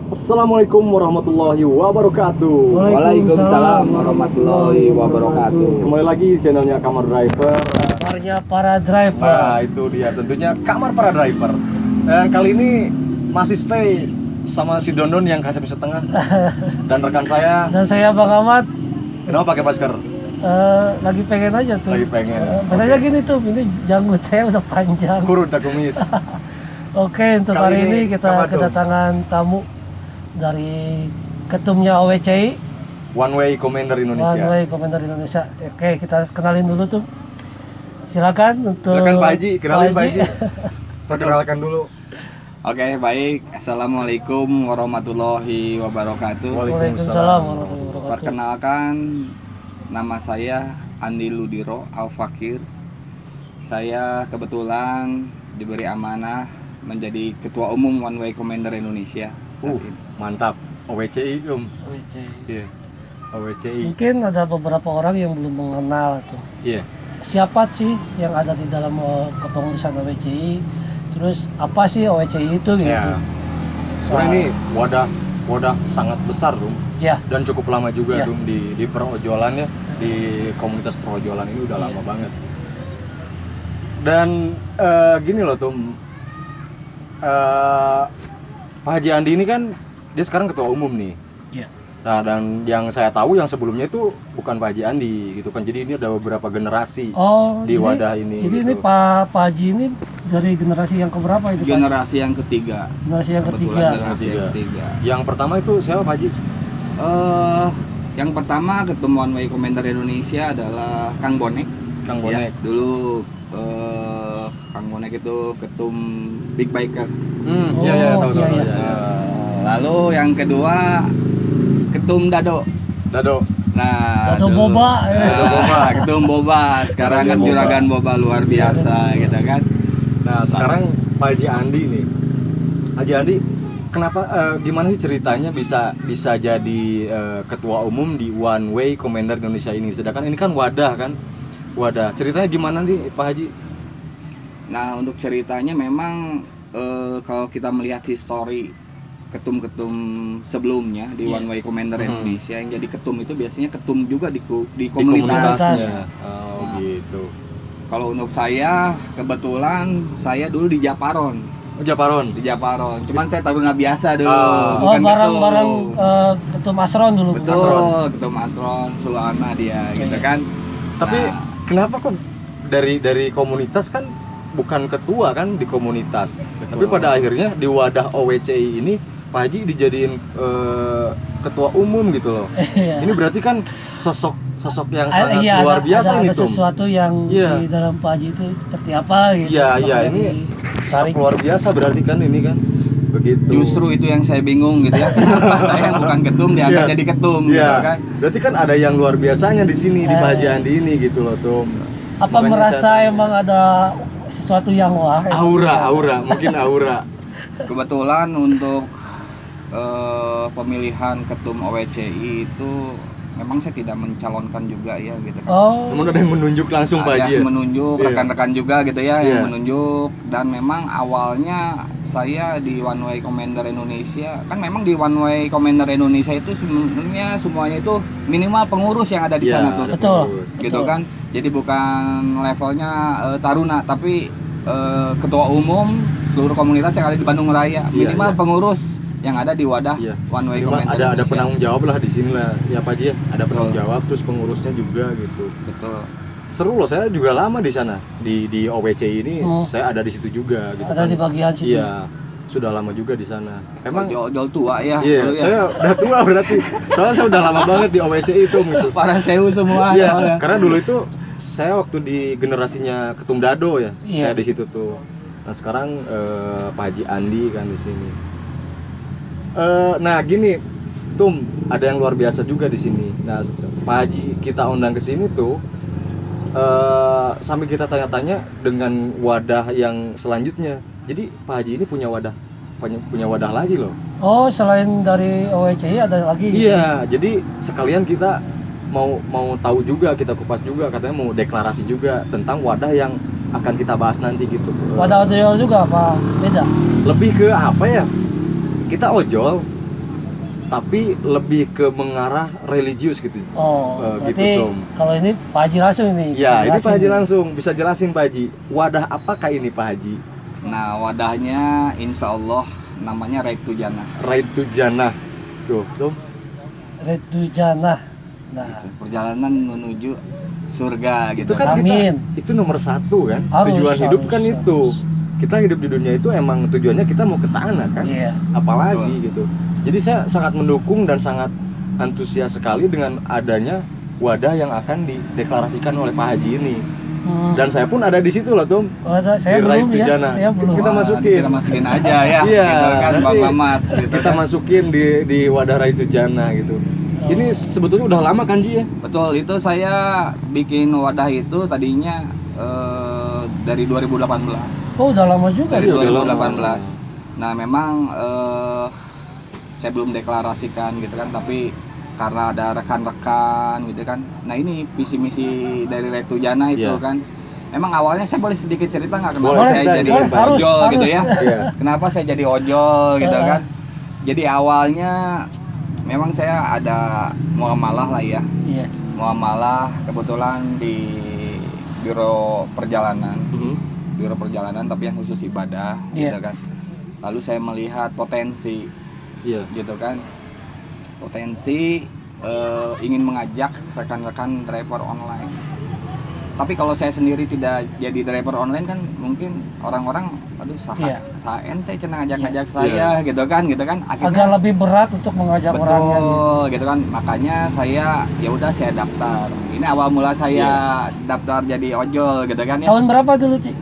Assalamualaikum warahmatullahi wabarakatuh. Waalaikumsalam warahmatullahi wabarakatuh. Kembali lagi di channelnya Kamar Driver. Kamarnya para driver. Nah itu dia tentunya Kamar Para Driver. Dan kali ini masih stay sama si Dondon yang kasih setengah dan rekan saya. Dan saya Bang Ahmad. Kenapa pakai masker? Lagi pengen aja tuh. Lagi pengen. Maksudnya gini tuh, ini janggut saya udah panjang. Kurun tak kumis. Oke, untuk Kali hari ini ini kita apa tuh? kedatangan tamu dari ketumnya OWCI, One Way Commander Indonesia. One Way Commander Indonesia. Oke, kita kenalin dulu tuh. Silakan untuk Silakan Pak Haji, kenalin Pak Haji. Haji. Perkenalkan dulu. Oke, baik. Assalamualaikum warahmatullahi wabarakatuh. Waalaikumsalam warahmatullahi wabarakatuh. Perkenalkan, nama saya Andi Ludiro Al-Fakir. Saya kebetulan diberi amanah menjadi Ketua Umum One Way Commander Indonesia. saat ini. Mantap. OWCI OWCI. Iya. OWCI. Mungkin ada beberapa orang yang belum mengenal tuh. Iya. Siapa sih yang ada di dalam kepengurusan OWCI, terus apa sih OWCI itu gitu. Ya. Sebenarnya ini wadah sangat besar Rum, Ya, dan cukup lama juga Ya. Rum di perojolan ya, di komunitas perojolan ini udah lama banget. Dan gini loh Tum, Pak Haji Andi ini kan dia sekarang ketua umum nih. Iya. Nah, dan yang saya tahu yang sebelumnya itu bukan Pak Haji Andi gitu kan. Jadi ini ada beberapa generasi oh di jadi- wadah ini. Jadi gitu. ini Pak Haji ini dari generasi yang keberapa itu Pak? Generasi yang ketiga. Generasi yang Kebetulan ketiga. generasi yang ketiga. Yang pertama itu siapa Pak Haji? Yang pertama Ketum One Way Commander Indonesia adalah Kang Bonek. Kang Ya, Bonek. dulu Kang Bonek itu ketum Big Biker. Iya iya Oh, tahu iya, tahu. iya. Ya. Lalu yang kedua Ketum Dado. Dado. Nah, Dado dulu- Boba, Dado Boba. Ketum Boba. Sekarang kan Boba. juragan Boba luar biasa gitu kan. Nah sekarang Pak Haji Andi nih. Haji Andi, kenapa gimana sih ceritanya bisa jadi ketua umum di One Way Commander Indonesia ini? Sedangkan ini kan wadah kan, wadah. Ceritanya gimana nih Pak Haji? Nah, untuk ceritanya memang kalau kita melihat histori ketum-ketum sebelumnya di Iya. One Way Commander Hmm. Indonesia yang jadi ketum itu biasanya ketum juga di Di komunitas. komunitasnya. Oh Nah. gitu. Kalau untuk saya kebetulan saya dulu di Japaron. Oh Japaron. Di Japaron. Cuman saya taruna biasa dulu. Oh. Oh, bukan bareng-bareng ketum. ketum Asron dulu. Betul, Asron. ketum Asron, Sulana dia Iya, gitu iya. kan. Tapi Nah, kenapa kok dari komunitas kan bukan ketua kan di komunitas. Tapi betul. pada akhirnya di wadah OWCI ini Pak Haji dijadiin ketua umum gitu loh. Iya. Ini berarti kan sosok yang sangat Iya, luar biasa ada ini Tum. sesuatu yang Iya. di dalam Pak Haji itu seperti apa gitu. Iya, iya, Makanya ini ditarik. Luar biasa berarti kan ini kan. Begitu. Justru itu yang saya bingung gitu ya. Kenapa saya yang bukan ketum diangkat Iya. jadi ketum Iya. gitu kan. Berarti kan ada yang luar biasanya di sini di Pak Haji Andi ini gitu loh Tum. Apa Makanya merasa saya tanya. emang ada sesuatu yang wah? Aura, mungkin aura. Kebetulan untuk pemilihan ketum OWCI itu memang saya tidak mencalonkan juga ya gitu kan. Oh. Namun ada yang menunjuk langsung Pak Ada Haji. yang Ya? menunjuk, Iya. rekan-rekan juga gitu ya Iya. yang menunjuk. Dan memang awalnya saya di One Way Commander Indonesia, kan memang di One Way Commander Indonesia itu sebenarnya semuanya itu minimal pengurus yang ada di Iya, sana tuh. ada Betul. pengurus. Gitu Betul. kan. Jadi bukan levelnya taruna, tapi ketua umum seluruh komunitas yang ada di Bandung Raya. Iya, Minimal iya. pengurus yang ada di wadah Iya. One Way Memang Commander ada Indonesia. penanggung jawab lah di sini lah ya Pak Haji ya. Ada penanggung Betul. jawab terus pengurusnya juga gitu. Betul. Seru loh, saya juga lama di sana di OWCI ini. Oh. Saya ada di situ juga gitu. Ada kan. di bagian situ. Iya, sudah lama juga di sana. Emang Jol tua ya. iya, dulu ya. saya udah tua berarti. Soalnya saya udah lama banget di OWCI itu gitu. Para sewu semua. Iya, soalnya. karena dulu itu saya waktu di generasinya Ketum Dado ya. Iya. Saya di situ tuh. Nah, sekarang Pak Haji Andi kan di sini. Nah, gini, Tum, ada yang luar biasa juga di sini. Nah, Pak Haji kita undang ke sini tuh sambil kita tanya-tanya dengan wadah yang selanjutnya. Jadi Pak Haji ini punya wadah lagi loh. Oh, selain dari OWCI ada lagi? Iya, jadi sekalian kita mau tahu juga, kita kupas juga, katanya mau deklarasi juga tentang wadah yang akan kita bahas nanti gitu. Wadah ojol juga apa beda? Lebih ke apa ya? Kita ojol tapi lebih ke mengarah religius gitu. Oh, Gitu, berarti Tom. kalau ini Pak Haji langsung ini. Ya, ini jelasin Pak Haji nih. langsung bisa jelasin Pak Haji. Wadah apakah ini Pak Haji? Nah, wadahnya insya Allah namanya Right to Jannah. Right to Jannah. Tuh, Tom. Redu Jannah. Nah, Perjalanan menuju surga gitu. Itu kan Amin. itu nomor satu kan. Harus, Tujuan hidup harus, kan harus. itu. Kita hidup di dunia itu emang tujuannya kita mau ke sana kan. iya. Apalagi gitu. Jadi saya sangat mendukung dan sangat antusias sekali dengan adanya wadah yang akan dideklarasikan oleh Pak Haji ini. Dan saya pun ada di situ loh, Tom. Oh, saya Di belum Right to ya. Jannah. Saya belum. Kita masukin. Kita masukin aja ya. Iya, Gitu kan Bang nanti Mamat. Gitu Kita kan. masukin di wadah Right to Jannah gitu. Oh. Ini sebetulnya udah lama kan Ji ya? Betul, itu saya bikin wadah itu tadinya dari 2018. Oh, udah lama juga. Dari Iya, udah lama. 2018. Nah, memang saya belum deklarasikan gitu kan, tapi karena ada rekan-rekan gitu kan. Nah, ini visi misi dari Right to Jannah itu Iya. kan. Emang awalnya saya boleh sedikit cerita nggak kenapa Boleh, saya boleh, jadi boleh. Harus, ojol gitu harus. ya? Iya. Kenapa saya jadi ojol gitu Heeh. kan? Jadi awalnya memang saya ada muamalah lah ya. Iya. Muamalah kebetulan di biro perjalanan. Mhm. Biro perjalanan tapi yang khusus ibadah Iya. gitu kan. Lalu saya melihat potensi Iya. gitu kan. Potensi ingin mengajak rekan-rekan driver online. Tapi kalau saya sendiri tidak jadi driver online kan mungkin orang-orang aduh Iya. ente cenah ngajak-ngajak saya gitu kan Agak lebih berat untuk mengajak orangnya. Gitu. betul gitu kan, makanya saya ya udah saya daftar. Ini awal mula saya daftar jadi ojol gitu kan ya. Tahun berapa dulu, Ci?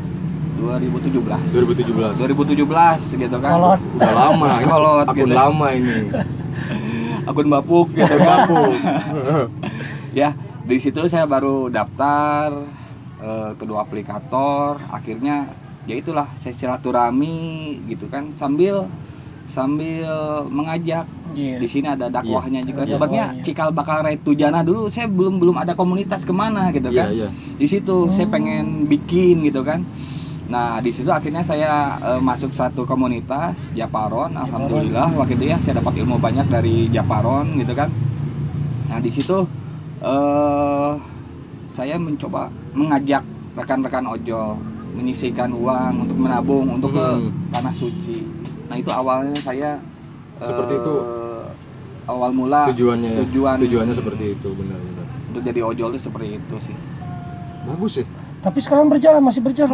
2017 gitu kan. Kolot. Udah lama. Kolot Akun gitu. lama ini. Akun bapuk gitu Akun kan. bapuk. Ya, di situ saya baru daftar kedua aplikator. Akhirnya ya itulah saya silaturahmi gitu kan sambil mengajak. Iya. Di sini ada dakwahnya juga. Iya, Sebenarnya dakwahnya. cikal bakal Right to Jannah dulu saya belum ada komunitas kemana gitu kan. Iya, iya. Di situ saya Hmm. pengen bikin gitu kan. Nah, di situ akhirnya saya masuk satu komunitas Japaron. Alhamdulillah waktu itu ya saya dapat ilmu banyak dari Japaron gitu kan. Nah, di situ saya mencoba mengajak rekan-rekan ojol menyisihkan uang untuk menabung untuk ke tanah suci. Nah, itu awalnya saya Seperti itu. Awal mula Tujuannya ya. tujuan Tujuannya seperti itu, benar-benar. untuk jadi ojol itu seperti itu sih. Bagus ya. Tapi sekarang masih berjalan.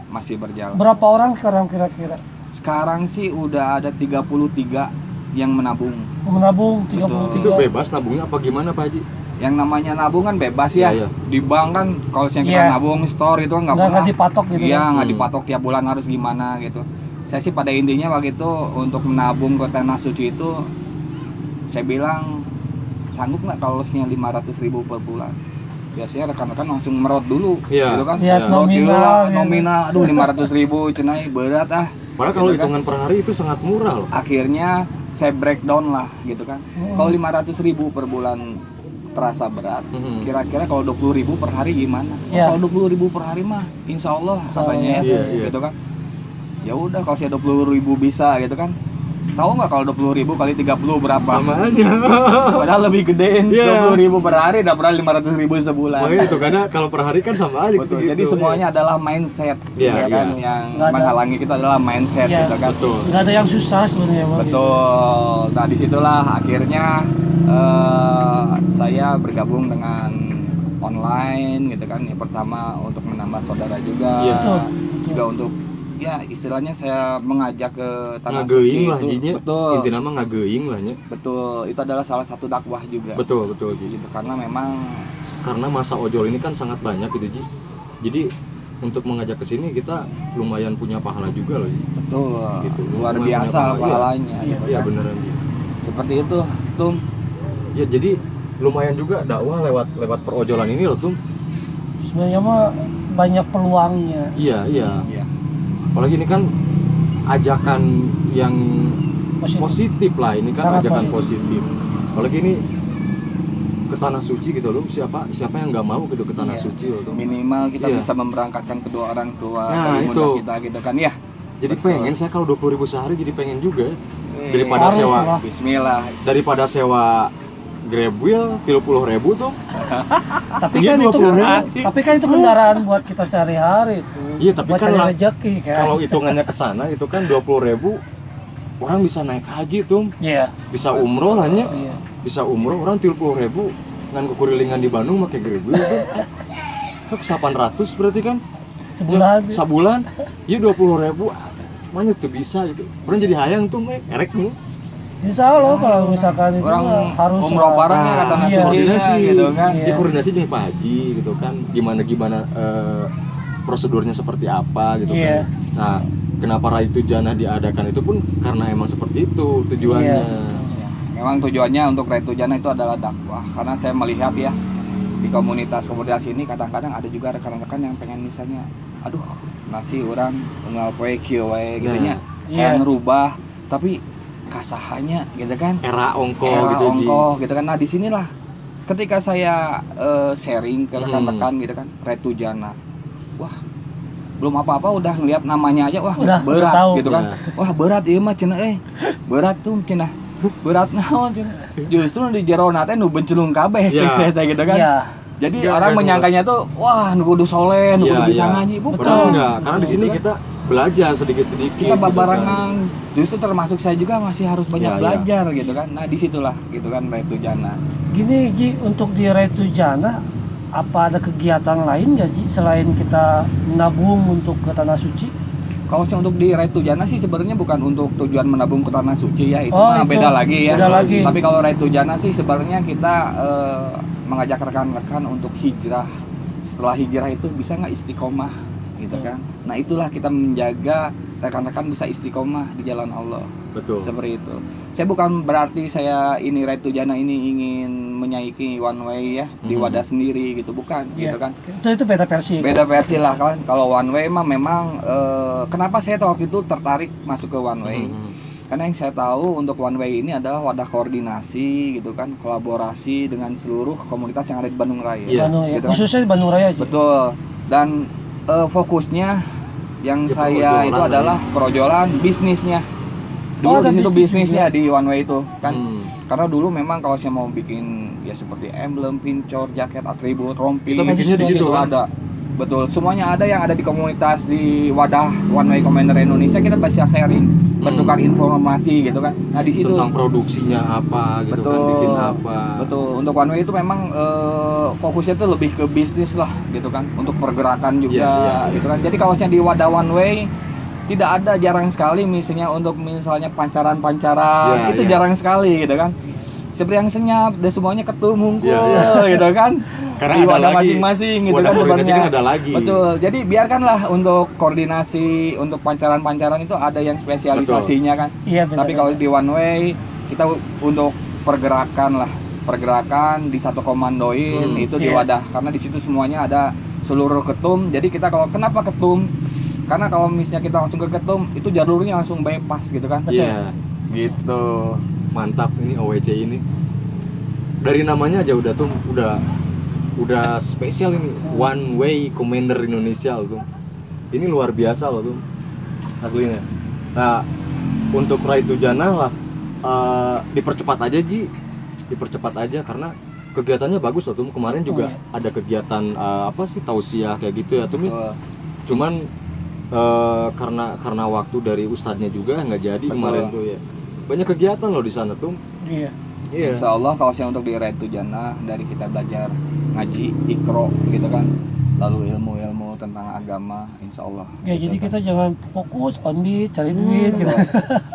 Masih berjalan. Berapa orang sekarang kira-kira? Sekarang sih udah ada 33 yang menabung. Menabung Betul. 33. Itu bebas nabungnya apa gimana Pak Haji? Yang namanya nabung kan bebas ya. Iya, iya. Di bank kan kalau yang kita Iya. nabung store itu nggak Nggak pernah dipatok gitu. Iya, kan? nggak dipatok tiap bulan harus gimana gitu. Saya sih pada intinya waktu itu untuk menabung ke tanah suci itu saya bilang sanggup nggak kalau losnya 500.000 per bulan. Biasanya rekan-rekan langsung merot dulu Iya. gitu kan. Lihat Merot dulu nominal, lah, gitu. nominal aduh 500.000 cenai berat ah. Padahal kalau Gitu kan. hitungan per hari itu sangat murah loh. Akhirnya saya breakdown lah gitu kan. Hmm. Kalau 500.000 per bulan terasa berat. Mhm. Kira-kira kalau 20.000 per hari gimana? Oh, Ya. kalau 20.000 per hari mah insya Allah Insya Allah, katanya ya, iya, iya. gitu kan. Ya udah kalau saya 20.000 bisa gitu kan. Tahu nggak kalau 20.000 kali 30 berapa? Sama aja. Padahal lebih gedein. Iya. 20.000 per hari dapat 500.000 sebulan. Makanya itu karena kalau per hari kan sama aja Betul. gitu. Jadi semuanya adalah mindset, Iya, ya kan, iya. yang Nggak ada. menghalangi kita adalah mindset, Iya. gitu kan. Betul. Nggak ada yang susah sebenarnya. Bang. Betul. Nah, disitulah akhirnya saya bergabung dengan online, gitu kan. Yang pertama untuk menambah saudara juga, Iya. Betul. juga untuk ya istilahnya saya mengajak ke tanah Ngageing lah itu. jinya. Betul. Inti nama ngageing lah nya. Betul. Itu adalah salah satu dakwah juga. Betul, betul Ji. Gitu. Karena memang Karena masa ojol ini kan sangat banyak gitu Ji. Jadi untuk mengajak ke sini kita lumayan punya pahala juga loh Ji. betul Gitu. luar Lumayan biasa punya pahala, pahalanya. Iya. gitu Iya kan. beneran Ji. Seperti itu, Tum. Ya jadi lumayan juga dakwah lewat perojolan ini loh Tum. Sebenarnya mah banyak peluangnya. Iya, iya. Iya. Apalagi ini kan ajakan yang Positif. positif lah, ini kan Sangat ajakan positif. positif. Apalagi ini ke tanah suci gitu loh. Siapa yang nggak mau gitu ke tanah Iya. suci loh tuh. Minimal kita Iya. bisa memberangkatkan kedua orang tua Nah, ibunda itu. kita gitu kan ya. Jadi Betul. pengen saya kalau 20.000 sehari jadi pengen juga. Daripada Harus sewa lah. Bismillah. daripada sewa Grab Wheel 30.000 tuh. Tapi Iya, kan itu 20.000. tapi kan itu kendaraan buat kita sehari-hari tuh. Iya, tapi buat kan cari lah- rezeki kan. Kalau hitungannya ke sana itu kan 20.000 orang bisa naik haji tuh, Iya. bisa umroh lah nya. Iya. Bisa umroh orang 30.000 ngan kekurilingan di Bandung pakai Grab Wheel tuh. Kok 800 berarti kan? Sebulan. Ya, sabulan. Iya 20.000. Mana tuh bisa gitu. Orang jadi hayang tuh, erek nih. Insya Allah kalau misalkan itu Orang harus umroh lah. bareng ya Nah, kata iya. nasi koordinasi gitu kan. Iya. Ya koordinasi dengan Pak Haji gitu kan. Gimana prosedurnya seperti apa gitu Iya. kan. Nah, kenapa Raitu Jannah diadakan itu pun karena emang seperti itu tujuannya. Iya. Memang tujuannya untuk Raitu Jannah itu adalah dakwah. Karena saya melihat ya di komunitas ini kadang-kadang ada juga rekan-rekan yang pengen misalnya, aduh nasi orang unggal poe kieu wae gitu nya. Iya. Saya ngerubah tapi kasahannya gitu kan. Era ongko Era gitu Ji. ongkoh gitu kan. Nah disinilah ketika saya sharing ke Hmm. rekan-rekan gitu kan Raitu Jannah, wah belum apa-apa udah ngeliat namanya aja wah Udah berat tahu. gitu kan. Nah, Wah berat ieu mah cenah berat tuh cenah berat naon cenah. Justru di jero na teh nu bencelung kabeh Iya. teh teh gitu kan. Iya. Jadi Enggak, orang enggak menyangkanya tuh wah nu kudu soleh, nu Iya, kudu bisa iya. ngaji. Bukan. Padahal enggak, karena di Gitu sini kan. kita belajar sedikit-sedikit. Kita gitu kan. babarangan, justru termasuk saya juga masih harus banyak Iya, iya. belajar gitu kan. Nah disitulah gitu kan Raitu Jannah. Gini Ji, untuk di Raitu Jannah apa ada kegiatan lain nggak Ji selain kita nabung untuk ke tanah suci? Kalau untuk di Raitu Jannah sih sebenarnya bukan untuk tujuan menabung ke tanah suci ya, itu Oh, mah itu beda lagi ya. beda lagi. Tapi kalau Raitu Jannah sih sebenarnya kita mengajak rekan-rekan untuk hijrah. Setelah hijrah itu bisa nggak istiqomah gitu kan. Nah itulah kita menjaga rekan-rekan bisa istiqomah di jalan Allah. Betul. Seperti itu. Saya bukan berarti saya ini Raitu Jannah ini ingin menyaiki one way ya di Hmm. wadah sendiri gitu, bukan Iya. gitu kan. Itu beda versi. Beda versi lah kan. Kalau one way mah memang kenapa saya waktu itu tertarik masuk ke one way? Mhm. Karena yang saya tahu untuk one way ini adalah wadah koordinasi gitu kan, kolaborasi dengan seluruh komunitas yang ada di Bandung Raya. Iya. Bandung ya. Gitu kan. Khususnya di Bandung Raya Ji. Betul. Dan fokusnya yang Ya, saya perojolan itu lah adalah perojolan bisnisnya. Oh, Dulu ada di situ bisnis bisnisnya juga. di one way itu kan. Hmm. Karena dulu memang kalau saya mau bikin ya seperti emblem, pincor, jaket, atribut, rompi, Itu bikinnya di situ, kan? ada. Betul, semuanya ada yang ada di komunitas di wadah One Way Commander Indonesia, kita bisa sharing, bertukar informasi gitu kan. Nah di situ Tentang produksinya apa gitu kan, Betul. bikin apa. betul untuk One Way itu memang fokusnya tuh lebih ke bisnis lah gitu kan, untuk pergerakan juga Iya, iya. gitu kan. Jadi kalau di wadah One Way tidak ada, jarang sekali misalnya untuk misalnya pancaran-pancaran Iya, itu iya. jarang sekali gitu kan. Seperti yang senyap dan semuanya ketum hungkul Iya, gitu kan. Karena Di ada wadah lagi. masing-masing gitu Wadah kan koordinasi sebenarnya. kan ada lagi. Betul. Jadi biarkanlah untuk koordinasi untuk pancaran-pancaran itu ada yang spesialisasinya kan. Iya benar. Tapi kalau di one way kita untuk pergerakan di satu komandoin itu di Iya. wadah, karena di situ semuanya ada seluruh ketum. Jadi kita kalau kenapa ketum? Karena kalau misalnya kita langsung ke ketum itu jalurnya langsung bypass gitu kan. Betul. Iya. Gitu. Mantap ini OWC ini. Dari namanya aja udah udah spesial ini, One Way Commander Indonesia loh tuh. Ini luar biasa loh tuh aslinya. Nah untuk Raitu Jannah lah dipercepat aja Ji, dipercepat aja karena kegiatannya bagus loh tuh. Kemarin juga ada kegiatan apa sih tausiah kayak gitu ya tuh. Betul. Cuman karena waktu dari ustadznya juga nggak jadi Betul. kemarin tuh ya. Banyak kegiatan loh di sana tuh. Iya. Iya. Insya Allah kalau saya untuk di Raitu Jannah dari kita belajar ngaji, ikro gitu kan, lalu ilmu-ilmu tentang agama, insya Allah. Ya gitu jadi kan. kita jangan fokus on beat, cari duit gitu.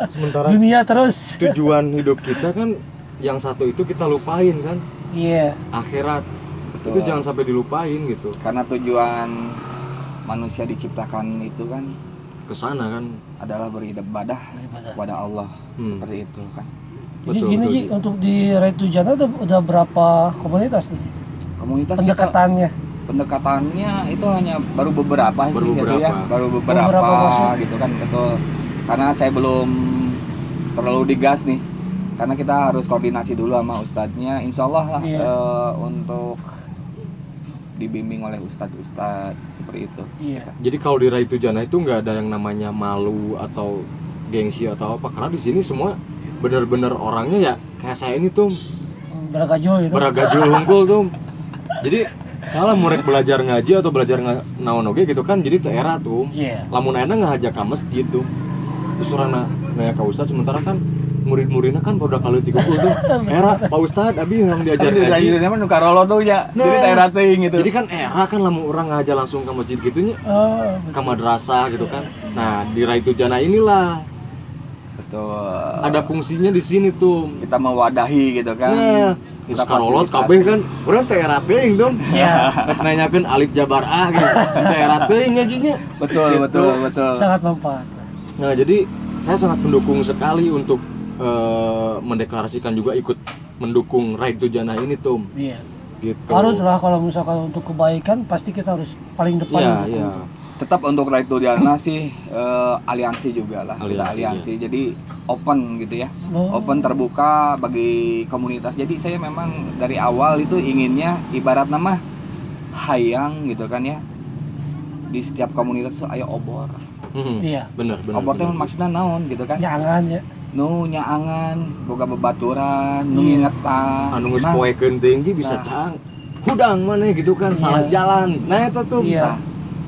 Sementara Dunia terus. tujuan hidup kita kan yang satu itu kita lupain kan, Iya. akhirat. Betul. Itu jangan sampai dilupain gitu. Karena tujuan manusia diciptakan itu kan Ke sana kan. adalah beribadah Daripada. kepada Allah, Hmm. seperti itu kan. Jadi Betul, gini betul, Ji, Ji. untuk di Raitu Jannah udah berapa komunitas nih? Komunitas Pendekatannya. pendekatannya itu hanya baru beberapa Baru sih gitu ya, beberapa. baru beberapa Beberapa masuk. gitu kan, betul. Karena saya belum terlalu digas nih karena kita harus koordinasi dulu sama ustadznya, insya Allah lah Iya. untuk dibimbing oleh ustadz seperti itu. Iya. Jadi kalau di Raitu Jana itu nggak ada yang namanya malu atau gengsi atau apa, karena di sini semua bener-bener orangnya ya kayak saya ini tuh Beragajul gitu. beragajul hungkul tuh. Jadi salah murid belajar ngaji atau belajar naon oge gitu kan, jadi teu era tuh. Iya. Lamun ayeuna ngajak ka masjid tuh. Terus urang nanya ka ustaz, sementara kan murid-muridnya kan pada kali 30 tuh. Era Pak Ustad abi yang diajar Jadi ngaji. dari mah nu karolo tuh ya. Nah. Jadi daerah teuing gitu. Jadi kan era kan lamun urang ngajak langsung ke masjid gitunya, Oh, ke madrasah gitu kan. Nah, di Raitu Jana inilah betul. ada fungsinya di sini tuh. Kita mewadahi gitu kan. Nah, Kita kita karolot fasilitasi. kabeh kan, urang teh era teuing dong. Iya. Rek nanyakeun alif jabar ah gitu. Teh era teuing ngajinya. Betul, Gitu. betul, betul. sangat manfaat. Nah, jadi saya sangat mendukung sekali untuk mendeklarasikan juga ikut mendukung Raitu Jana ini tuh. Iya. Gitu. Harus lah kalau misalkan untuk kebaikan pasti kita harus paling depan. Iya, mendukung. iya. Tetap untuk Raitu Jana sih aliansi juga lah. Kita Aliansi, aliansi. Jadi open gitu ya. Oh. Open terbuka bagi komunitas. Jadi saya memang dari awal itu inginnya ibarat nama hayang gitu kan ya. Di setiap komunitas tuh aya obor. Iya. Bener, bener. Obor teh bener. maksudnya naon gitu kan. Jangan ya. Nu nyaangan, boga bebaturan, nu Iya. ngingetan. Anu geus Nah, poekeun tinggi bisa Nah. cang. Hudang mana gitu kan, Iya. salah jalan. Nah, itu tuh. Iya.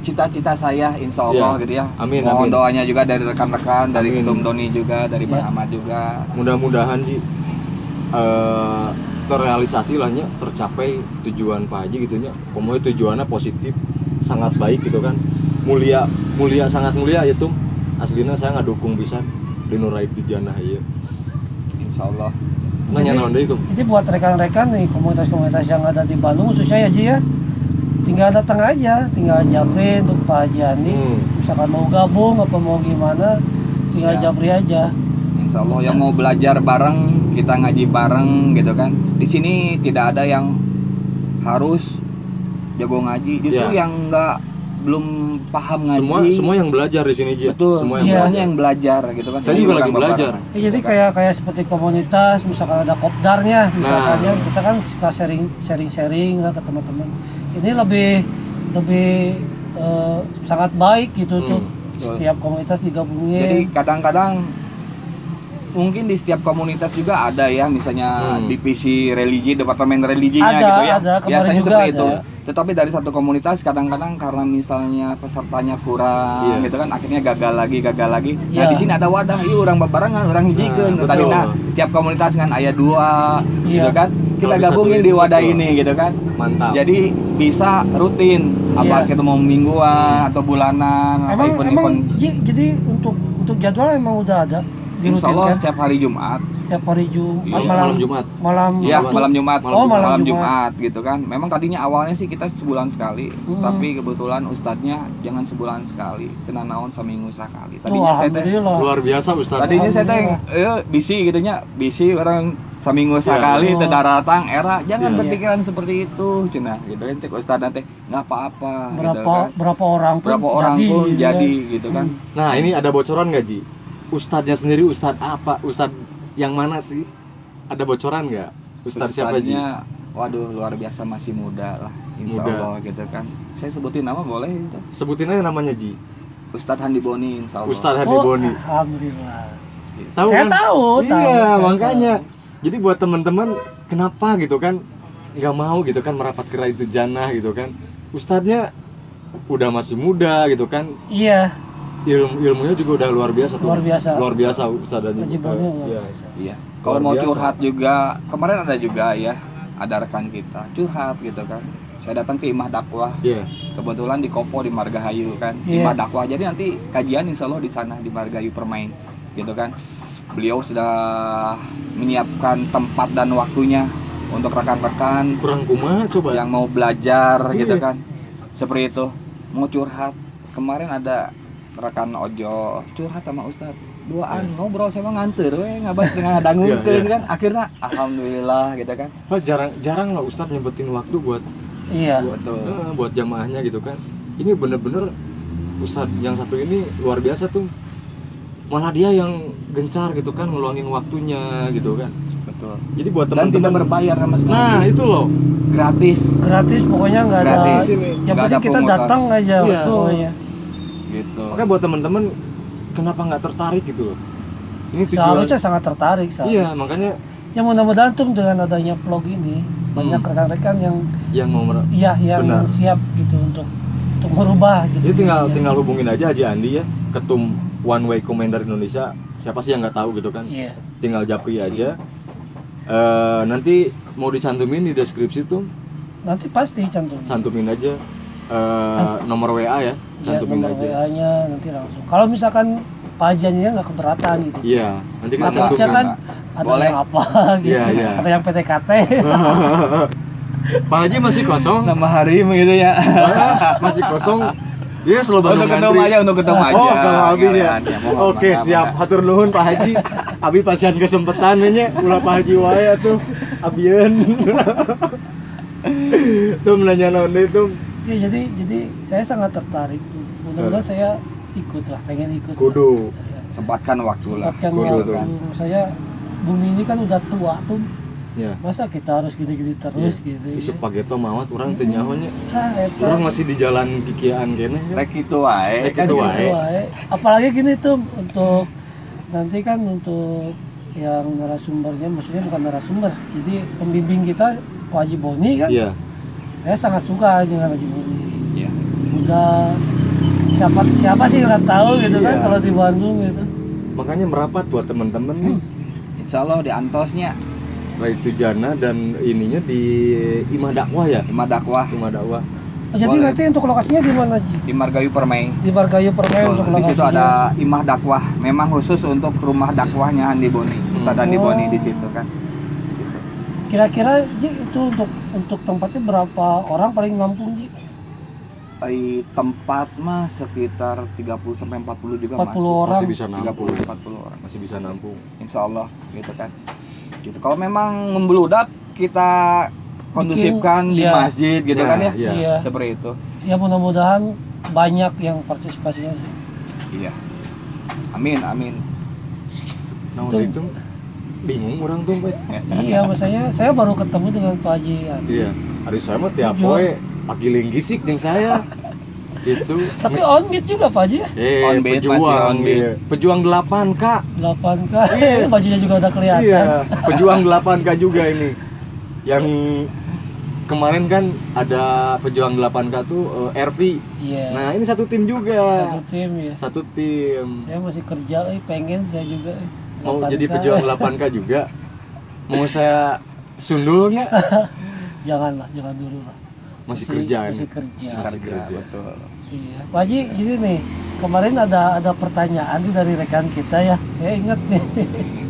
cita-cita saya insya Allah Iya. gitu ya. Amin, Mohon amin. doanya juga dari rekan-rekan, dari Amin. Ketum Doni juga, dari Iya. Bang Ahmad juga. Mudah-mudahan Ji terrealisasi lah nya, tercapai tujuan Pak Haji gitu nya. Pokoknya tujuannya positif, sangat baik gitu kan. Mulia, mulia sangat mulia ya tuh. Aslina saya ngadukung bisa di Nu Raitu Jana ieu. Insya Allah. Nanya naon deui itu. Jadi buat rekan-rekan nih komunitas-komunitas yang ada di Bandung khususnya ya Ji ya, tinggal datang aja, tinggal japri untuk Pak Haji Andi. Misalkan mau gabung apa mau gimana, tinggal Ya. japri aja. Insya Allah yang mau belajar bareng, kita ngaji bareng gitu kan. Di sini tidak ada yang harus jago ngaji. Justru Ya. yang belum paham ngaji. Semua yang belajar di sini Ji. betul. Semua Iya. yang Semuanya belajar. yang belajar gitu kan. Saya Jadi juga orang lagi belajar. bebarengan. Ya, jadi Gitu kan. kayak seperti komunitas, misalkan ada kopdarnya, misalkan Nah. ya, kita kan suka sharing lah ke teman-teman. Ini lebih sangat baik gitu tuh. betul. Setiap komunitas Jadi digabungin. kadang-kadang mungkin di setiap komunitas juga ada ya, misalnya divisi religi, departemen religinya Ada, gitu ya. ada. Kemarin Biasanya juga seperti ada. itu. Tetapi dari satu komunitas kadang-kadang karena misalnya pesertanya kurang Iya. gitu kan, akhirnya gagal lagi. Nah, Iya. di sini ada wadah, ieu urang babarengan, urang hijikeun. Nah, Tadi betul. tiap komunitas kan aya 2 Iya. gitu kan. Kita Kalau gabungin disatuin, di wadah betul. ini gitu kan. Mantap. Jadi bisa rutin apa Iya. ketemu mingguan atau bulanan apa Emang event-event. jadi untuk jadwal emang udah ada Insya Allah dirutinkan setiap hari Jumat. setiap hari Jumat Iya, malam Jumat. malam Iya, Sabtu. malam Jumat. Oh, malam Jumat. Jumat gitu kan. Memang tadinya awalnya sih kita sebulan sekali, Hmm. tapi kebetulan ustadznya jangan sebulan sekali, kena naon seminggu sekali. Tuh, Tadinya saya teh alhamdulillah. Luar biasa Ustaz. tadinya saya teh Alhamdulillah. bisi gitu nya, bisi orang seminggu Iya. sekali Oh. teu datang era, jangan Iya. berpikiran seperti itu cenah gitu kan. Cek ustadznya teh nggak apa-apa gitu berapa kan. berapa orang pun Berapa orang pun gitu jadi kan. gitu kan. Nah, ini ada bocoran nggak Ji? Ustadznya sendiri Ustadz apa? Ustadz yang mana sih? Ada bocoran nggak? Ustadz siapa Ji? Ustadznya, waduh luar biasa, masih muda lah, insya Muda. Allah gitu kan. Saya sebutin nama boleh itu. Sebutin aja namanya Ji. Ustadz Handi Boni, insya Allah. Ustadz Hadi Oh, Boni. alhamdulillah. Tahu Saya kan? tahu, Iya, saya makanya. tahu. Jadi buat teman-teman, kenapa gitu kan nggak mau gitu kan merapat ke Raitu Jana gitu kan? Ustadznya udah masih muda gitu kan? Iya, Ilmunya juga udah luar biasa tuh. luar biasa. Luar biasa Ustadznya. Haji Boni luar Iya. biasa. Iya. Kalau Luar mau biasa. curhat juga, kemarin ada juga ya, ada rekan kita curhat gitu kan. Saya datang ke Imah Dakwah, Iya. kebetulan di Kopo di Margahayu kan. Iya. Imah Dakwah. Jadi nanti kajian insya Allah di sana di Margahayu Permain, gitu kan. Beliau sudah menyiapkan tempat dan waktunya untuk rekan-rekan Kurang kumaha coba. yang mau belajar Iya. gitu kan. Seperti itu. Mau curhat. Kemarin ada rekan Ojo curhat sama Ustadz. Duaan ngobrol sama nganter we ngabat dengan Iya, dangunkeun iya. kan. Akhirnya alhamdulillah gitu kan. Pak, jarang lah Ustadz nyempetin waktu buat Iya. buat jamaahnya gitu kan. Ini bener-bener Ustadz yang satu ini luar biasa tuh. malah dia yang gencar gitu kan ngeluangin waktunya gitu kan. Betul. Jadi buat Dan tidak teman-teman berbayar sama sekali. nah itu loh Gratis. Gratis pokoknya nggak ada. Gratis. Yang Nggak penting ada kita pungutan. datang aja Iya. pokoknya. Gitu. makanya buat teman-teman kenapa nggak tertarik gitu loh. Ini tujuan Seharusnya sangat tertarik. iya makanya Ya mudah-mudahan tuh dengan adanya vlog ini banyak rekan-rekan yang mau yang Benar. siap gitu untuk merubah gitu. jadi tinggal Iya. tinggal hubungin aja Haji Andi ya, ketum One Way Commander Indonesia. Siapa sih yang nggak tahu gitu kan? Iya. Tinggal japri aja. Nanti mau dicantumin di deskripsi tuh, Nanti pasti cantumin aja nomor WA ya, cantumin nomor aja. WA-nya nanti langsung. Kalau misalkan Pak Hajiannya nggak keberatan gitu. Iya, nanti kita Takutnya cantumin. kan ada Boleh. yang apa gitu, Iya, iya. ada yang PTKT. Pak Haji masih kosong, Nama hari gitu ya. masih kosong. Dia selalu Bandung Untuk ketemu ngantri. aja, untuk ketemu aja. Oh, kalau Abi ya. Galean, mohon Oke, maaf, siap. ya. Hatur nuhun Pak Haji. Abi pasian kesempatan nya ulah Pak Haji wae atuh. Abieun. Tuh menanya naon deui tuh. Ya, jadi saya sangat tertarik. Mudah-mudahan saya ikut lah, pengen ikut. Kudu. Ya, Sempatkan waktu lah. sempatkan Kudu waktu. tuh. Saya bumi ini kan udah tua tuh. Ya. Masa kita harus gini-gini terus gitu. Isu pageto mawat urang teu nyaho nya. Nah, eta. Urang masih di jalan kikian kene. Rek itu wae. Rek kan itu gitu. wae. Wae. Apalagi gini tuh untuk nanti kan untuk yang narasumbernya, maksudnya bukan narasumber, jadi pembimbing kita Pak Haji Boni kan. Iya. Saya sangat suka dengan Haji Boni. Iya. Udah siapa sih nggak tahu gitu kan Iya. kalau di Bandung gitu. Makanya merapat buat temen-temen nih. Insya Allah di Antosnya Rai Tujana dan ininya di Imah Dakwah ya. Imah Dakwah Imah Dakwah. Oh, jadi Boleh. nanti untuk lokasinya di mana Ji? di Margayu Permai. Di Margayu Permai untuk Di lokasinya. situ ada Imah Dakwah, memang khusus untuk rumah dakwahnya Andi Boni, Ustadz Andi Boni di situ kan. Kira-kira Ji itu untuk tempatnya berapa orang paling nampung Ji? Di tempat mah sekitar 30 sampai 40 juga 40 masuk. orang. Masih bisa nampung. 30 40 orang. Masih bisa nampung. Insya Allah gitu kan. Gitu. Kalau memang membeludak kita kondusifkan di iya. masjid gitu Nah, kan ya. iya. Iya. Seperti itu. Ya mudah-mudahan banyak yang partisipasinya. Iya. Amin, amin. Nah, Tuh. itu bingung orang tuh, Pak. Iya, maksudnya saya baru ketemu dengan Pak Haji Andi. Iya. Hari saya mah tiap Jujur. poe pagi linggisik jeung saya. Gitu. Tapi on meet juga Pak Haji ya? On beat, masih pejuang, on beat. iya. Pejuang 8K. 8K. Iya. Bajunya juga udah kelihatan. Iya, pejuang 8K juga ini. Yang kemarin kan ada pejuang 8K tuh RV. Iya. Nah, ini satu tim juga. Satu tim ya. Satu tim. Saya masih kerja, pengen saya juga. Mau 8K. jadi pejuang 8K juga. Mau saya sundul nggak? Janganlah, jangan dulu lah. Masih kerja Masih ini. kerja. Masih kerja. betul. Iya. Pak Haji, gini nih. Kemarin ada pertanyaan nih dari rekan kita ya. Saya ingat nih.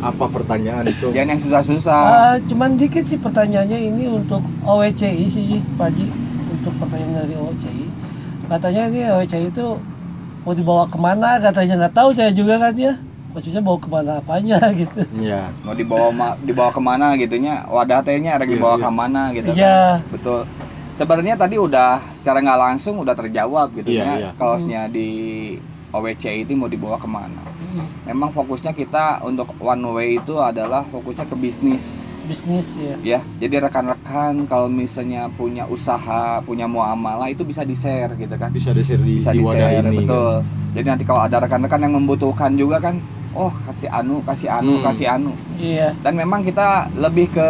Apa pertanyaan itu? Jangan yang susah-susah. Cuman dikit sih pertanyaannya ini untuk OWCI sih Pak Haji. Untuk pertanyaan dari OWCI. Katanya ini OWCI itu mau dibawa kemana katanya, nggak tahu saya juga kan ya. Maksudnya bawa kemana apanya gitu. Iya. Mau dibawa kemana gitunya, wadah tehnya ada Iya, dibawa iya. kemana gitu Iya. kan. Betul. Sebenarnya tadi udah secara nggak langsung udah terjawab gitu Iya, ya. iya. Kaosnya di OWC itu mau dibawa kemana? Memang fokusnya kita untuk one way itu adalah fokusnya ke bisnis Bisnis ya. ya. Jadi rekan-rekan kalau misalnya punya usaha, punya muamalah itu bisa di-share gitu kan. Bisa di-share di, Bisa di wadah di-share, ini. betul. Kan? Jadi nanti kalau ada rekan-rekan yang membutuhkan juga kan, oh kasih anu, Hmm. kasih anu. Iya. Dan memang kita lebih ke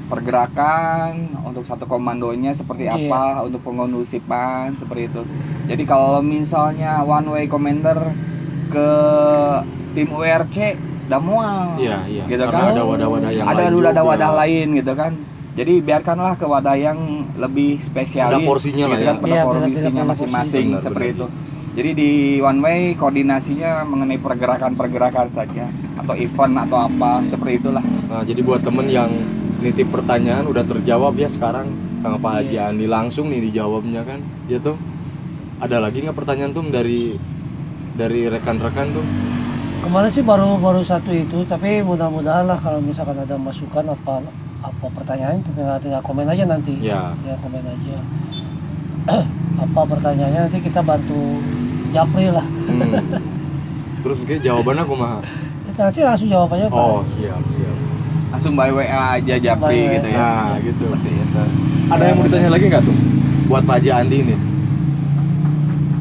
pergerakan untuk satu komandonya seperti Iya. apa, untuk pengondusipan seperti itu. Jadi kalau misalnya one way commander ke tim URC udah mual, Iya, iya. gitu Karena kan. ada wadah-wadah yang ada lain udah ada juga. wadah lain gitu kan. Jadi biarkanlah ke wadah yang lebih spesialis, Ada porsinya lah gitu ya. kan, pada Iya, porsinya beda-beda masing-masing porsi. seperti Benar, itu. Jadi di one way koordinasinya mengenai pergerakan-pergerakan saja atau event atau apa seperti itulah. Nah, jadi buat temen yang nitip pertanyaan udah terjawab ya sekarang sama Pak Haji Iya. Andi langsung nih dijawabnya kan. Ya tuh. Ada lagi nggak pertanyaan tuh dari rekan-rekan tuh? Kemarin sih baru satu itu, tapi mudah-mudahan lah kalau misalkan ada masukan apa pertanyaan tinggal komen aja nanti. Ya. Tinggal komen aja. Apa pertanyaannya nanti kita bantu japri lah. Terus mungkin jawabannya kumaha? Nanti langsung jawabannya Pak. Oh, siap. Langsung by WA aja Japri By gitu ya. Nah, gitu. Seperti itu. Ada yang mau ditanya lagi nggak tuh buat Pak Haji Andi ini?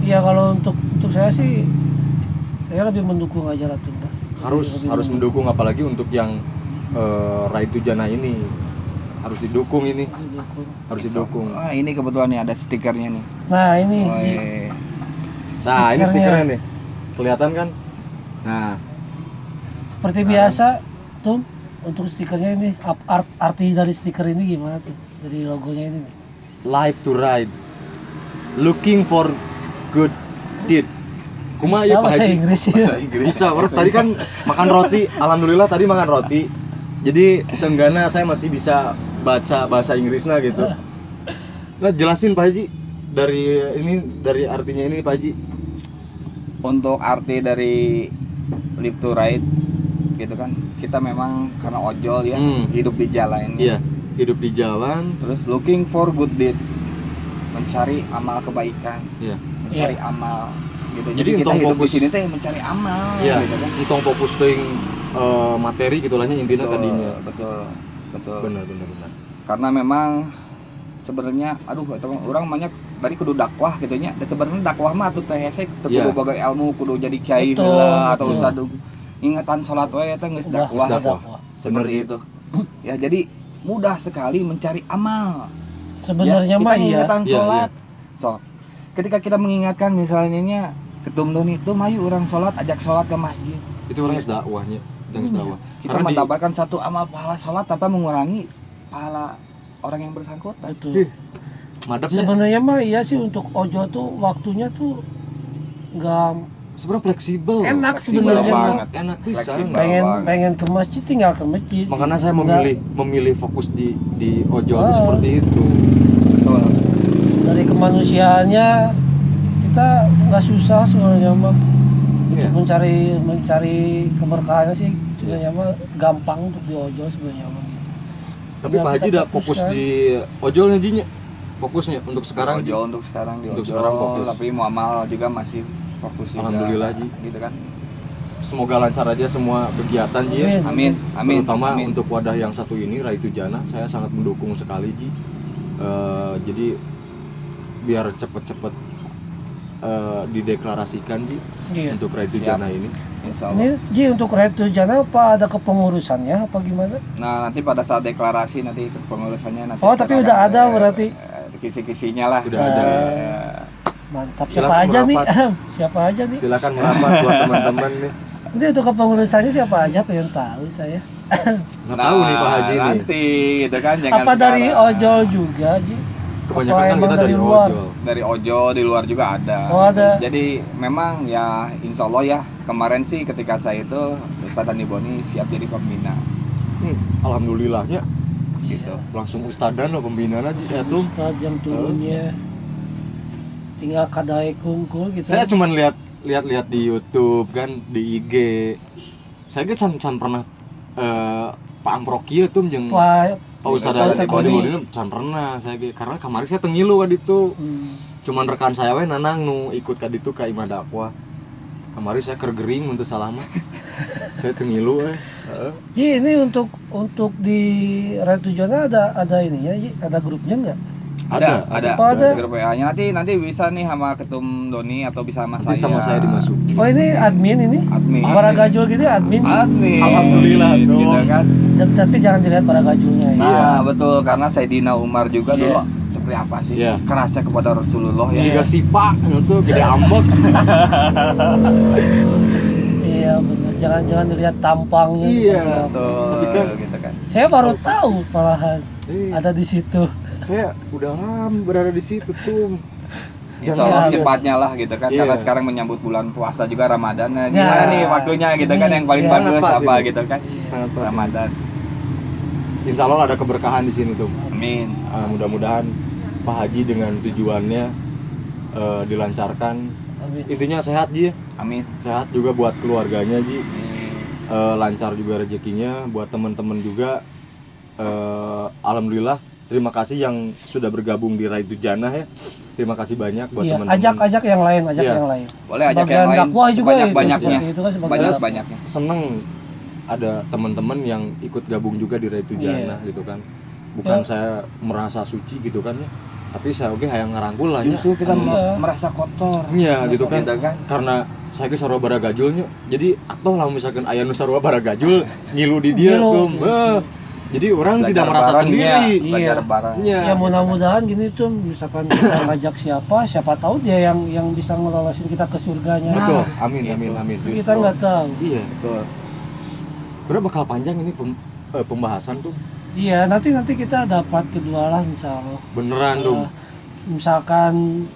Iya, kalau untuk saya sih, saya lebih mendukung aja lah tuh Pak. Harus mendukung, apalagi untuk yang Raitu Jana ini harus didukung ini. Harus didukung. Wah, ini kebetulan nih ada stikernya nih. Nah ini Woi. Nah, ini stikernya. stikernya nih. Kelihatan kan? Nah, Seperti biasa tuh untuk stikernya ini, arti dari stiker ini gimana tuh? Dari logonya ini nih. Live to Ride. Looking for good deeds. Kumaha Bisa ya Pak bahasa Haji? Inggris ya. Bahasa Inggris. Bisa, bro. Tadi kan makan roti. Alhamdulillah tadi makan roti. Jadi seenggaknya saya masih bisa baca bahasa Inggrisnya gitu. Nah, jelasin Pak Haji dari artinya ini Pak Haji. Untuk arti dari live to ride gitu kan, kita memang karena ojol ya, hidup di jalan. Iya, hidup di jalan. Terus looking for good deeds, mencari amal kebaikan, Iya. mencari amal gitu. Jadi Jadi kita untung hidup di fokus. sini teh mencari amal Iya, gitu kan. untung fokus ting materi gitulahnya intinya Betul, tadinya. betul. Benar. Karena memang sebenarnya itu orang banyak dari kudu dakwah gitu nya. Dan sebenarnya dakwah mah atuh teh hese kudu Iya. boga ilmu, kudu jadi kiai Betul, heula atau betul. ustad. Ingatan salat we eta geus Udah, dakwah. dakwah. Seperti itu. Ya jadi mudah sekali mencari amal. Sebenarnya Ya, mah kita iya. ingatan Iya, sholat. So, ketika kita mengingatkan misalnya nya ketum doni itu mayu orang sholat, ajak sholat ke masjid. Itu orang dakwahnya, jangan dakwah. Kita Karena mendapatkan satu amal pahala sholat tanpa mengurangi pahala orang yang bersangkutan. Betul. madepnya Sebenarnya mah iya sih, untuk ojol tuh waktunya tuh nggak sebenarnya fleksibel. Enak Fleksibel sebenarnya mah. banget. Enak bisa. Fleksibel. pengen ke masjid tinggal ke masjid. Makanya saya Nggak- memilih fokus di ojol itu Ah. seperti itu. Betul. dari kemanusiaannya kita nggak susah sebenarnya mah. Iya. Untuk mencari keberkahannya sih sebenarnya mah gampang untuk di ojol sebenarnya mah. Tapi Tinggal Pak Haji kita udah fokus fokuskan. di ojolnya Jinya. Fokusnya untuk sekarang. Ji. ojol untuk sekarang di Untuk ojol, sekarang fokus. tapi muamal juga masih fokus juga. Alhamdulillah, Ji. Gitu kan. Semoga lancar aja semua kegiatan Ji. Ya. Amin. Amin. Terutama Amin. untuk wadah yang satu ini Raitu Jana, saya sangat mendukung sekali Ji. Jadi biar cepet-cepet dideklarasikan Ji Iya. untuk Raitu Siap. Jana ini. Insya Ini Allah. Ji, untuk Raitu Jana apa ada kepengurusannya apa gimana? Nah, nanti pada saat deklarasi nanti pengurusannya nanti. Oh, tapi akan udah ada berarti. Kisi-kisinya lah. Udah ada. Mantap. Silakan Siapa aja nih? merapat. Siapa aja nih? Silakan merapat buat teman-teman nih. Ini untuk kepengurusannya siapa aja, pengen tahu saya. Nggak tahu nih Pak Haji nih. nanti gitu kan, jangan Apa dari sekarang. ojol juga, Ji? Kebanyakan Apa kan emang kita dari dari luar? ojol. Dari ojol di luar juga ada. Oh, ada. Jadi memang ya insya Allah ya, kemarin sih ketika saya itu Ustadz Andi Boni siap jadi pembina Alhamdulillahnya gitu. langsung ustadan loh pembinaan aja tuh. Ustaz jam turunnya tinggal kadai kungkul gitu. Saya cuman lihat di YouTube kan, di IG. Saya kan can pernah Pak Amprokia tuh jeung Pak Pak Ustadz Ustadz Andi Boni. Boni can pernah saya ge. Karena kemarin saya tengilu kan itu. Cuman rekan saya we nanang nu ikut ka ditu ka imah dakwah. Kemarin saya kergering untuk salah mah. Saya tengilu Ji, ini untuk di Raitu Jana ada ininya, Ji? Ada grupnya nggak? Ada. Oh, ada. Grup WA-nya nanti bisa nih sama ketum Doni atau bisa sama Nanti saya. sama saya dimasukin. Oh, ini admin ini? Admin. Para gajul gitu admin? Admin. Alhamdulillah, gitu dong. kan. Tapi jangan dilihat para gajulnya ya. Nah, betul, karena Sayyidina Umar juga Iya. dulu seperti apa sih? Iya. Kerasnya kepada Rasulullah ya. Jika sipak itu gede ambek. Iya benar, jangan dilihat tampangnya. Iya. gitu. Betul, Tapi kan- gitu kan. Saya baru tahu malahan Ada ada di situ. saya udah lama berada di situ tuh. Insya Allah Iya. cepatnya lah gitu kan, Iya. karena sekarang menyambut bulan puasa juga Ramadan. Nah, Ya. gimana nih waktunya gitu kan, yang paling Iya. bagus Sangat pas apa ini. gitu kan? Sangat pas. Ramadan. Insya Allah ada keberkahan di sini tuh. Amin. Mudah-mudahan Pak Haji dengan tujuannya dilancarkan. Amin. Intinya sehat Ji, Amin. sehat juga buat keluarganya Ji. Amin. Lancar juga rezekinya buat teman-teman juga. Alhamdulillah terima kasih yang sudah bergabung di Raitu Janah ya. Terima kasih banyak buat Iya, teman-teman. ajak yang lain, Iya. yang lain. Boleh ajak Sebagian yang lain dakwah juga sebanyak-banyaknya. itu kan sebagian Banyak-banyaknya. Seneng ada teman-teman yang ikut gabung juga di Raitu Janah gitu kan. Bukan Ya. saya merasa suci gitu kan ya. Tapi saya oke hayang ngarangkul lah ya. Justru kita Iya. merasa kotor. Iya gitu kan. Gitu kan. Karena saya ke sarua baragajulnya. Jadi atoh lah misalkan aya nu sarua baragajul ngilu di dia Ngilu. tuh. Jadi orang Belajar tidak merasa bareng, sendiri. ya. Belajar Iya. bareng. Iya. Ya mudah-mudahan gini tuh misalkan kita ngajak siapa tahu dia yang bisa ngelolosin kita ke surganya. Betul. Amin Gitu. amin amin. Kita nggak tahu. Iya. Betul. Berapa bakal panjang ini pembahasan tuh. Iya, nanti kita dapat kedua lah insya Allah. Beneran tuh. Misalkan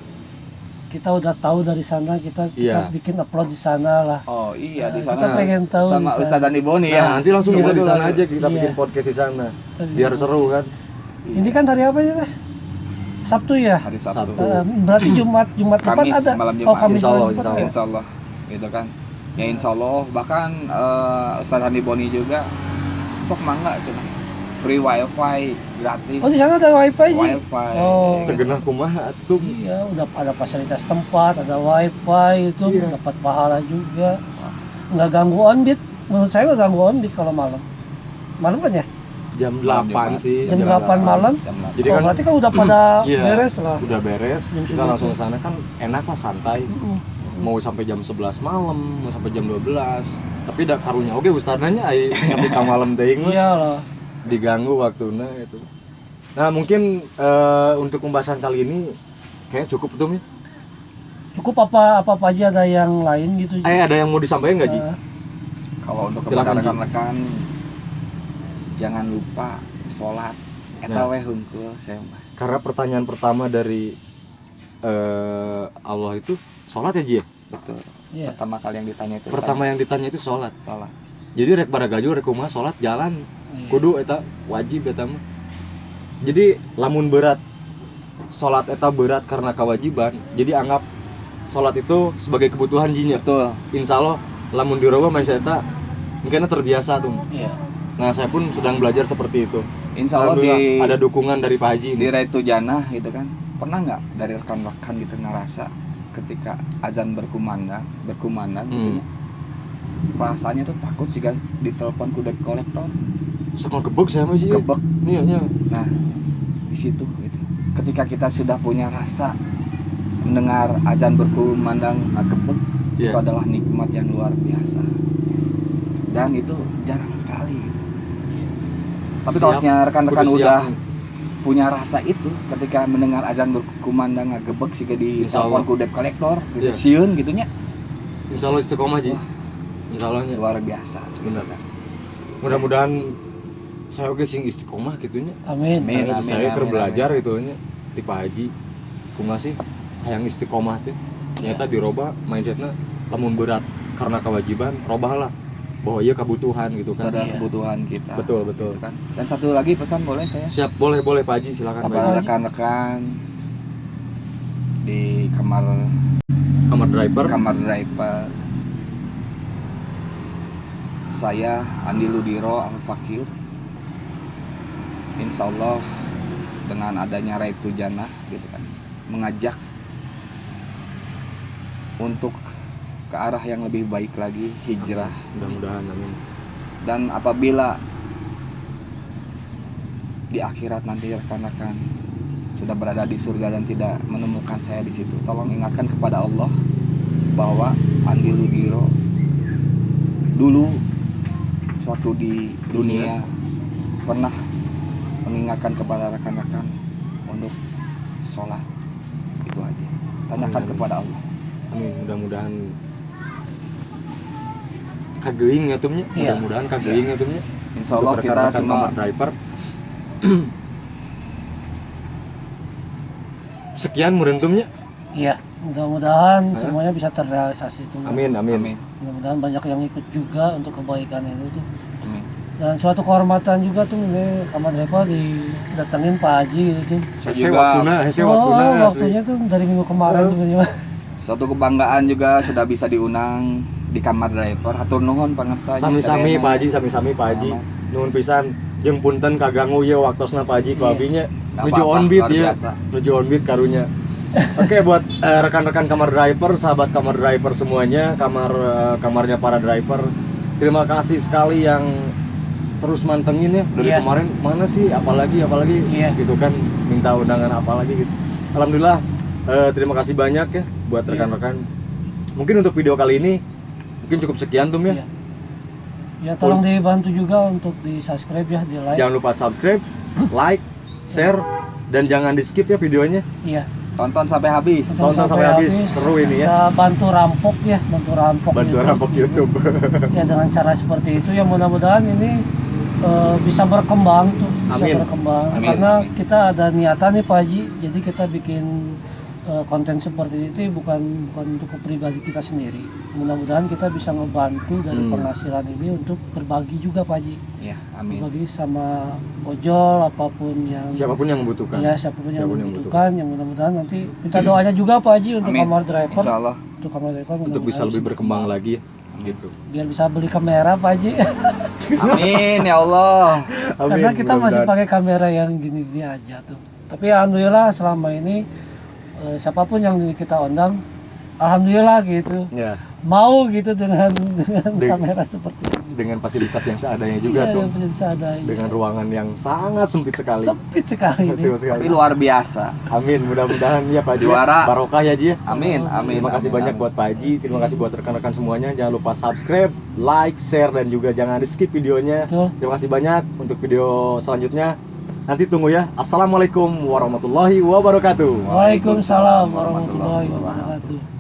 kita udah tahu dari sana, kita Iya. bikin upload di sana lah. Oh iya di Kita sana pengen tahu sama di sana. Ustadz Andi Boni Nah, ya. nanti langsung Iya, mulai di sana betul. aja kita Iya. bikin podcast di sana. Tapi- Biar seru kan. Ini kan hari apa ya teh? Sabtu ya. Hari Sabtu. Sabtu. Berarti Jumat depan Kamis, ada. malam Oh, Jumat. Kamis Insya Allah, bulan depan insya ada. Insya Allah gitu kan. Ya insya Allah bahkan Ustadz Andi Boni juga sok mangga cuma free wifi gratis. Oh, di sana ada wifi sih. Wifi. Oh. Tegenah kumaha tuh. Iya, udah ada fasilitas tempat, ada wifi itu Iya. dapat pahala juga. Nggak ganggu on-beat. Menurut saya nggak ganggu on-beat kalau malam. Malam kan ya? Jam Malam 8 Jumat. sih. Jam 8 malam. Jam 8. Jadi Oh, kan berarti kan udah pada iya, beres lah. udah beres, Jam kita segitu. langsung ke sana kan enak lah santai. Mau sampai jam 11 malam, mau sampai jam 12. Tapi dak karunya oke ustadanya ai ngambil ka malam teuing mah Iya lah. diganggu waktunya itu. Nah, mungkin untuk pembahasan kali ini kayaknya cukup tuh ya. Cukup apa aja ada yang lain gitu. Ada yang mau disampaikan nggak Ji? Kalau untuk Silakan, kepada Ji. rekan-rekan jangan lupa sholat eta Nah. we hungkul saya mah. Karena pertanyaan pertama dari Allah itu sholat ya Ji ya? Betul. Iya. Pertama kali yang ditanya itu Pertama yang ditanya itu sholat. sholat. Jadi rek baragaju rek kumaha sholat jalan Iya. kudu eta wajib eta mah. Jadi lamun berat sholat eta berat karena kewajiban, jadi anggap sholat itu sebagai kebutuhan jinya. Betul. Insya Allah lamun dirubah mindset eta mungkin terbiasa tuh. Iya. Nah, saya pun sedang belajar seperti itu. Insya Allah Alhamdulillah, di ada dukungan dari Pak Haji di ini. Raitu Janah gitu kan. Pernah nggak dari rekan-rekan gitu ngerasa ketika azan berkumandang gitu ya, rasanya tuh takut sih guys ditelepon ku debt collector, Suka gebek saya mah Ji. gebek. Iya, iya. Nah di situ gitu. Ketika kita sudah punya rasa mendengar azan berkumandang gebek, itu Iya. adalah nikmat yang luar biasa dan itu jarang sekali gitu. Tapi kalau Siap. misalnya rekan-rekan Kudu siap. udah punya rasa itu ketika mendengar azan berkumandang ngagebek sih di Insya telepon Allah. ku debt collector gitu, Iya. sieun gitunya Insya Allah istiqomah Ji. Wah. Insya Allahnya. luar biasa. Bener kan. Mudah-mudahan saya oke sing istiqomah gitunya. Amin. Amin. Karena saya keur belajar itunya di Pak Haji. Kumaha sih hayang istiqomah teh. Ternyata dirobah mindsetnya lamun berat karena kewajiban, robahlah. Bahwa iya kebutuhan gitu Itu kan. adalah Iya. kebutuhan kita. Betul, betul. Gitu kan. Dan satu lagi pesan boleh saya Siap, boleh Pak Haji, silakan Pak kepada Haji. rekan-rekan di kamar Kamar driver. driver. Saya Andi Ludiro Al Fakir. Insya Allah dengan adanya Raitu Janah gitu kan, mengajak untuk ke arah yang lebih baik lagi, hijrah. Mudah-mudahan amin. Dan apabila di akhirat nanti rekan-rekan sudah berada di surga dan tidak menemukan saya di situ, tolong ingatkan kepada Allah bahwa Andi Ludiro dulu suatu di dunia pernah mengingatkan kepada rekan-rekan untuk sholat. Itu aja, tanyakan Amin. kepada Allah. Amin, mudah-mudahan kageuing ya tumnya. Iya. Mudah-mudahan kageuing ya tumnya. Insya Allah Untuk kita rekan-rekan semua kamar driver. Sekian murentumnya. Iya. Mudah-mudahan Hah? semuanya bisa terrealisasi itu. Amin, amin. amin, Mudah-mudahan banyak yang ikut juga untuk kebaikan ini tuh. amin. Dan suatu kehormatan juga tuh ini kamar driver didatengin Pak Haji gitu. Saya Hese juga waktuna, hese waktuna. Oh, asli. waktunya tuh dari minggu kemarin Oh. sebenarnya. Suatu kebanggaan juga sudah bisa diundang di kamar driver. Hatur nuhun pangarsa. Sami-sami Pak Haji, sami-sami Pak Haji. Aman. Nuhun pisan. jeung punten kaganggu ye waktosna Pak Haji ku Iya. abinya Nggak nuju apa-apa, on beat luar ya. biasa. Nuju on beat karunya. Oke buat rekan-rekan kamar driver, sahabat kamar driver semuanya, kamarnya para driver. Terima kasih sekali yang terus mantengin ya dari Iya. kemarin mana sih apalagi Iya. gitu kan minta undangan apalagi gitu. Alhamdulillah terima kasih banyak ya buat Iya. rekan-rekan. Mungkin untuk video kali ini mungkin cukup sekian Tum ya. Iya. Ya tolong dibantu juga untuk di subscribe ya, di like. Jangan lupa subscribe, like, share, dan jangan di skip ya videonya. Iya. Tonton sampai habis. Tonton sampai habis. Seru ini ya. Kita bantu rampok ya, bantu rampok. Bantu YouTube. rampok YouTube. Ya dengan cara seperti itu ya mudah-mudahan ini bisa berkembang tuh, bisa Amin. berkembang. Amin. Karena kita ada niatan nih Pak Haji, jadi kita bikin konten seperti itu bukan untuk pribadi kita sendiri. Mudah-mudahan kita bisa ngebantu dari penghasilan ini untuk berbagi juga Pak Haji. Ya, amin. Berbagi sama ojol apapun yang Siapapun yang membutuhkan. ya siapapun yang Siapapun yang membutuhkan, yang mudahan nanti minta doanya juga Pak Haji untuk Amin. kamar driver, Insya Allah. untuk kamar driver Untuk mudah-mudahan bisa lebih berkembang lagi ya. Gitu. biar bisa beli kamera Pak Haji. Amin ya Allah. Karena kita masih mudah-mudahan. pakai kamera yang gini-gini aja tuh. Tapi alhamdulillah selama ini siapapun yang kita undang, alhamdulillah gitu. Ya, Mau gitu dengan Deng- kamera seperti ini. dengan fasilitas yang seadanya juga Iya, tuh. yang bisa seadanya. Dengan ruangan yang sangat sempit sekali. Sempit sekali ini. Sempit sekali. Tapi luar biasa. Amin, mudah-mudahan ya Pak Haji. Juara. Barokah ya Haji ya. Amin, amin. Terima kasih amin, banyak amin. buat Pak Haji, terima kasih buat rekan-rekan semuanya. Jangan lupa subscribe, like, share, dan juga jangan di skip videonya. Betul. Terima kasih banyak untuk video selanjutnya. Nanti tunggu ya. Assalamualaikum warahmatullahi wabarakatuh. Waalaikumsalam warahmatullahi wabarakatuh.